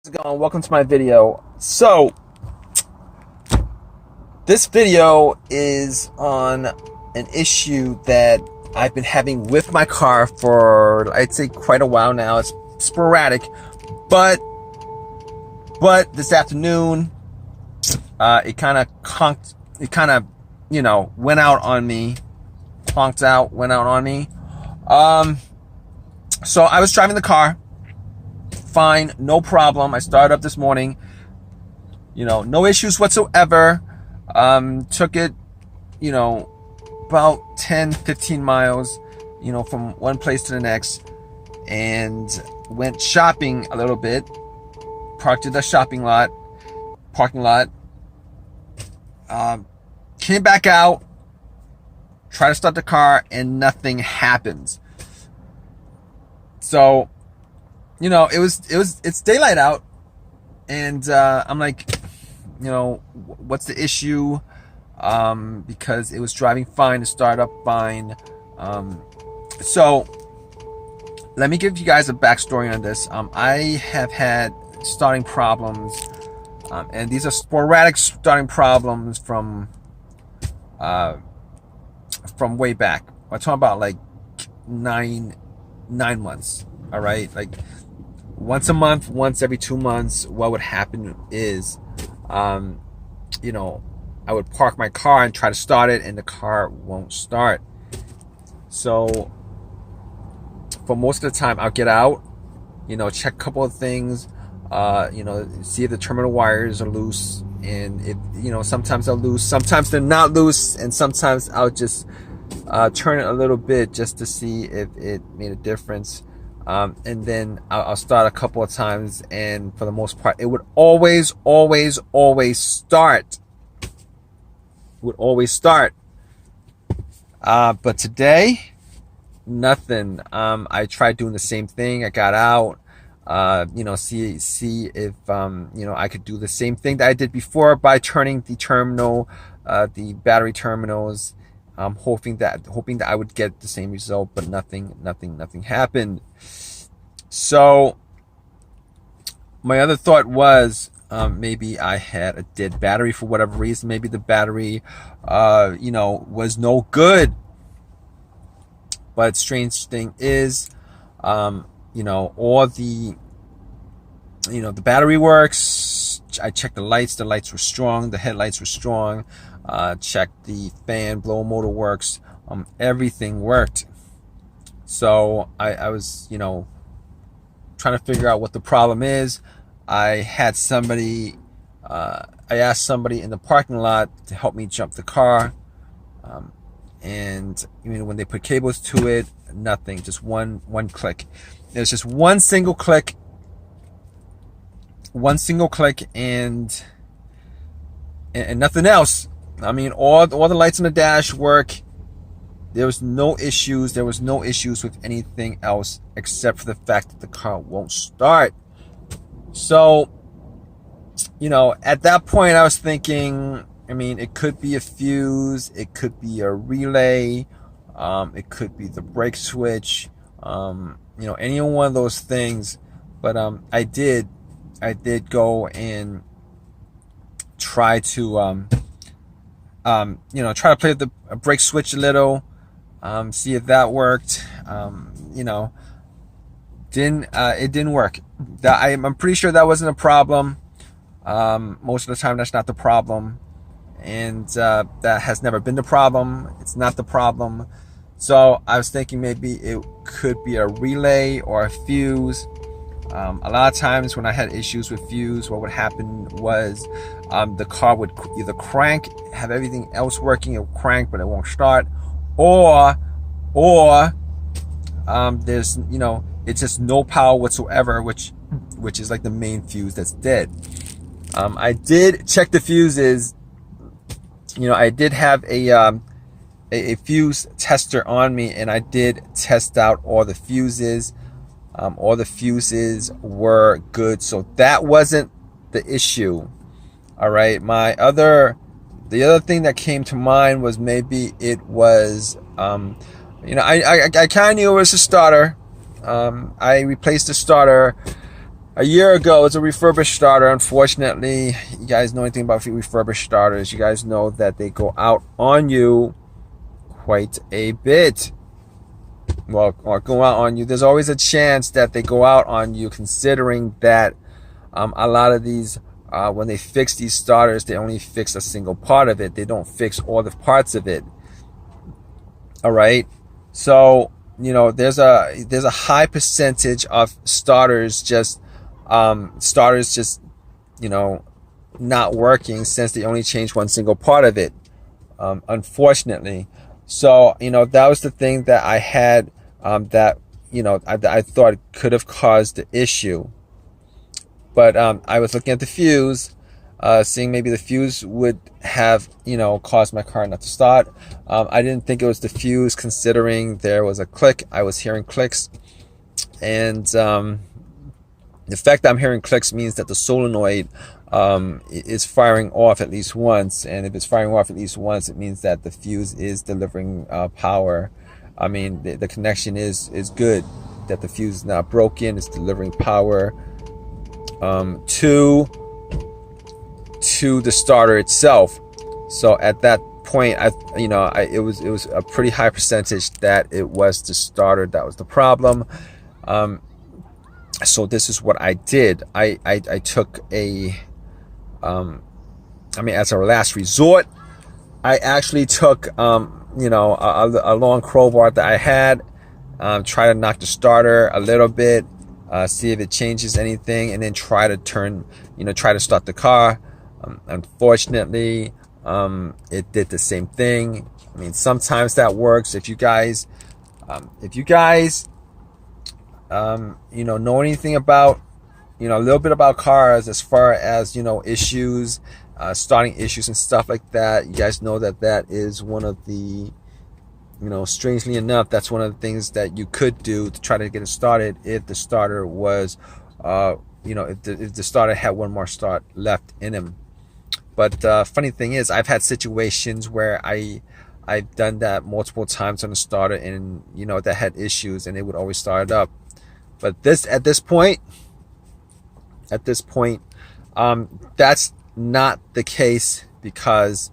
How's it going? Welcome to my video. So this video is on an issue that I've been having with my car for, I'd say, quite a while now. It's sporadic, but this afternoon it kind of conked, it kind of, went out on me. Went out on me. So I was driving the car fine, no problem. I started up this morning, no issues whatsoever. Took it, about 10-15 miles, from one place to the next, and went shopping a little bit. Parked at the parking lot. Came back out, tried to start the car, and nothing happens. So, it's daylight out, and I'm like, what's the issue? Because it was driving fine, to start up fine. So let me give you guys a backstory on this. I have had starting problems, and these are sporadic starting problems from way back. I'm talking about like nine months. All right, like once a month, once every 2 months. What would happen is, I would park my car and try to start it, and the car won't start. So for most of the time, I'll get out, check a couple of things, see if the terminal wires are loose, and if, sometimes they're loose, sometimes they're not loose, and sometimes I'll just turn it a little bit just to see if it made a difference. And then I'll start a couple of times, and for the most part, it would always start. But today, nothing. I tried doing the same thing. I got out, see if I could do the same thing that I did before by turning the battery terminals. Hoping that I would get the same result, but nothing happened. So my other thought was, maybe I had a dead battery for whatever reason. Maybe the battery, was no good. But strange thing is, all the, the battery works. I checked the lights were strong, the headlights were strong. Checked the fan, blower motor works. Everything worked. So I was, trying to figure out what the problem is. I had somebody, I asked somebody in the parking lot to help me jump the car. And when they put cables to it, nothing, just one click. There's just one single click, and nothing else. All the lights on the dash work. There was no issues. There was no issues with anything else except for the fact that the car won't start. So, at that point, I was thinking, it could be a fuse, it could be a relay, it could be the brake switch, any one of those things. But I did go and try to try to play with the brake switch a little, see if that worked. It didn't work. I'm pretty sure that wasn't a problem. Most of the time, that's not the problem, and that has never been the problem. It's not the problem. So I was thinking maybe it could be a relay or a fuse. A lot of times when I had issues with fuse, what would happen was, the car would either crank, have everything else working, it would crank, but it won't start, or there's, it's just no power whatsoever, which is like the main fuse that's dead. I did check the fuses. I did have a fuse tester on me, and I did test out all the fuses. All the fuses were good, so that wasn't the issue. All right. The other thing that came to mind was maybe it was, I kind of knew it was a starter. I replaced the starter a year ago. It's a refurbished starter. Unfortunately, you guys know anything about refurbished starters, you guys know that they go out on you quite a bit. Well, or go out on you. There's always a chance that they go out on you, considering that a lot of these, when they fix these starters, they only fix a single part of it. They don't fix all the parts of it. All right. So, you know, there's a high percentage of starters just, you know, not working, since they only change one single part of it. Unfortunately. So, you know, that was the thing that I had, that, you know, I thought could have caused the issue. But I was looking at the fuse, seeing maybe the fuse would have, you know, caused my car not to start. I didn't think it was the fuse, considering there was a click. I was hearing clicks. And the fact that I'm hearing clicks means that the solenoid is firing off at least once. And if it's firing off at least once, it means that the fuse is delivering power. I mean, the connection is good, that the fuse is not broken. It's delivering power to the starter itself. So at that point, it was a pretty high percentage that it was the starter that was the problem. So this is what I did. I took as a last resort, I actually took a long crowbar that I had, try to knock the starter a little bit, see if it changes anything, and then try to start the car. Unfortunately, it did the same thing. I mean, sometimes that works. If you guys know anything about, a little bit about cars, as far as, issues, starting issues and stuff like that, you guys know that is one of the, strangely enough, that's one of the things that you could do to try to get it started, if the starter was, if the starter had one more start left in him. But funny thing is, I've had situations where I've done that multiple times on the starter, and that had issues, and it would always start up. But at this point, that's not the case, because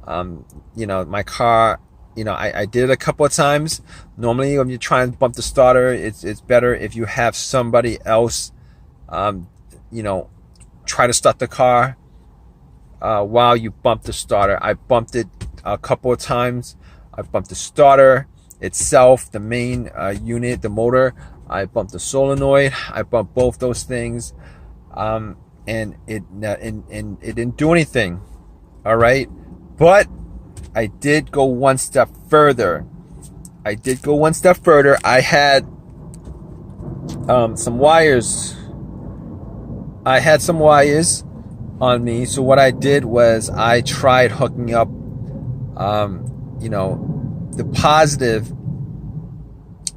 my car, I did it a couple of times. Normally, when you try and bump the starter, it's better if you have somebody else try to start the car while you bump the starter. I bumped it a couple of times. I bumped the starter itself, the main unit, the motor. I bumped the solenoid. I bumped both those things, and it didn't do anything. All right, but I did go one step further. I had some wires. I had some wires on me. So what I did was I tried hooking up, the positive.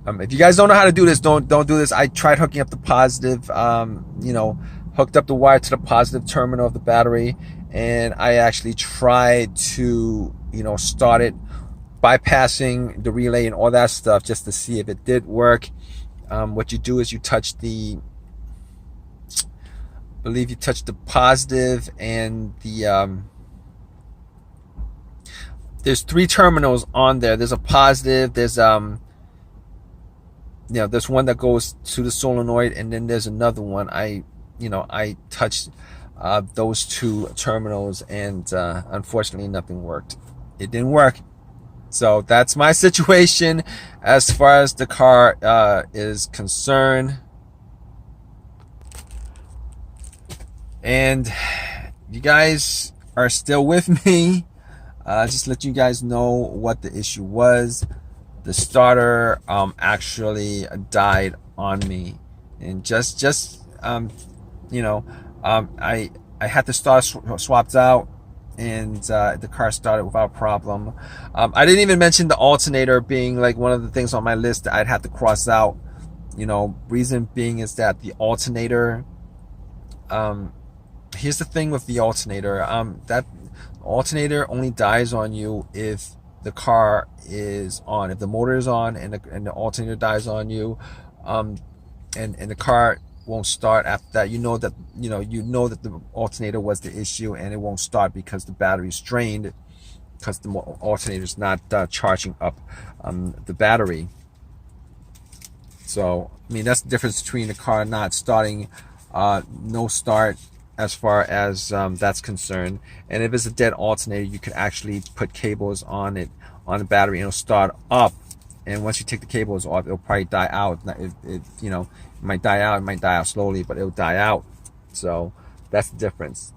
If you guys don't know how to do this, don't do this. I tried hooking up the positive, hooked up the wire to the positive terminal of the battery, and I actually tried to, start it, bypassing the relay and all that stuff, just to see if it did work. What you do is you touch the, I believe you touch the positive and the, there's 3 terminals on there. There's a positive, there's there's one that goes to the solenoid, and then there's another one. I touched those 2 terminals, and unfortunately nothing worked. It didn't work. So that's my situation as far as the car is concerned. And you guys are still with me. Just let you guys know what the issue was. The starter actually died on me, and I had the starter swapped out, and the car started without problem. I didn't even mention the alternator being like one of the things on my list that I'd have to cross out. Reason being is that the alternator, here's the thing with the alternator, that alternator only dies on you if the car is on. If the motor is on and the alternator dies on you, and the car won't start after that. You know that the alternator was the issue, and it won't start because the battery is drained, because the alternator is not charging up the battery. So I mean, that's the difference between the car not starting, no start, as far as that's concerned. And if it's a dead alternator, you can actually put cables on it, on the battery, and it'll start up. And once you take the cables off, it'll probably die out. It might die out. It might die out slowly, but it'll die out. So that's the difference.